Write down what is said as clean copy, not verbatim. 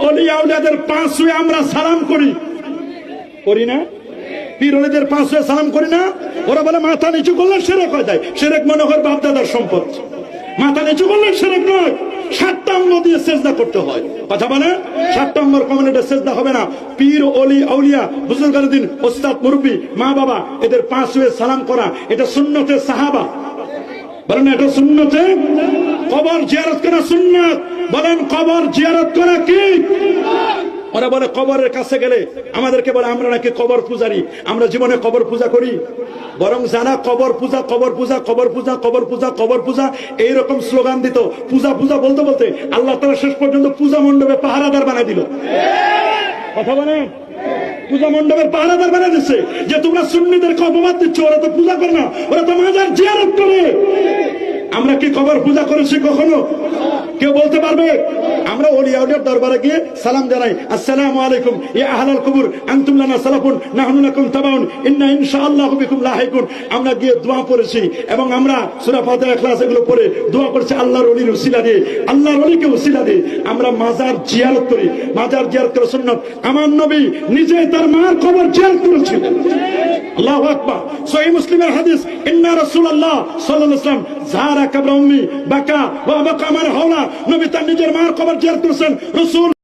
Olya আউলিয়াদের পাঁচ ছুঁয়ে আমরা সালাম করি, করি না? পীর ওলিদের পাঁচ ছুঁয়ে সালাম করি না? ওরা বলে মাথা নিচু করলে শিরক হয়ে যায়। শিরক মনে হয় বাপ দাদার সম্পদ। মাথা নিচু করলে শিরক নয়, 7টা অঙ্গ দিয়ে সেজদা করতে হয়। কথা বলে 7টা অঙ্গের কমিউনিটি সেজদা হবে না। পীর ওলি আউলিয়া বুজুর্গানুদ্দিন ওস্তাদ মুরব্বী মা বাবা এদের পাঁচ ছুঁয়ে সালাম করা এটা সুন্নতে সাহাবা। বলেন এটা সুন্নতে? কবর জিয়ারত করা সুন্নাত। বলেন কবর জিয়ারত করা কি? ওরা বলে কবরের কাছে গেলে আমাদেরকে বলে আমরা নাকি কবর পূজারি, আমরা জীবনে কবর পূজা করি। বরং যারা কবর পূজা কবর পূজা কবর পূজা কবর পূজা কবর পূজা এইরকম স্লোগান দিত, পূজা পূজা বলতে বলতে আল্লাহ তাআলা শেষ পর্যন্ত পূজা মণ্ডপে পাহারাদার বানাই দিল। কথা বলেন, পূজা মণ্ডপের পাহারাদার বানাই দিচ্ছে যে তোমরা সুন্নিদেরকে অপবাদ দিচ্ছ, ওরা তো পূজা করে না, ওরা তো মাজার জিয়ারত করে। আমরা কি কবর পূজা করেছি কখনো? কেউ বলতে পারবে? আমরা ওলিয়া আউলিয়ার দরবারে গিয়ে সালাম জানাই, আসসালামু আলাইকুম ইয়া আহলাল কুবুর আনতুম লানা সালাফুন নাহনু লাকুম তাবাউন ইন্না ইনশাআল্লাহু বিকুম লাহিকুন। আমরা গিয়ে দোয়া করেছি এবং আমরা সূরা ফাতিহা ইখলাস এগুলো পড়ে দোয়া করেছি আল্লাহর ওলির উসিলা দিয়ে, আল্লাহর ওলিকে উসিলা দিয়ে আমরা মাজার জিয়ারত করি। মাজার জিয়ারত করা সুন্নাত। আমার নবী নিজে তার মার কবর জিয়ারত করেছিলেন। আল্লাহু আকবার। সহিহ মুসলিমের হাদিস, ইন্না রাসূলুল্লাহ সাল্লাল্লাহু আলাইহি ওয়াসাল্লাম যারা কবর উম্মি বাকা ওয়া বাকা মান হাওলা। নবী তার নিজের মার কবর জিয়ারত করেছেন। রাসূল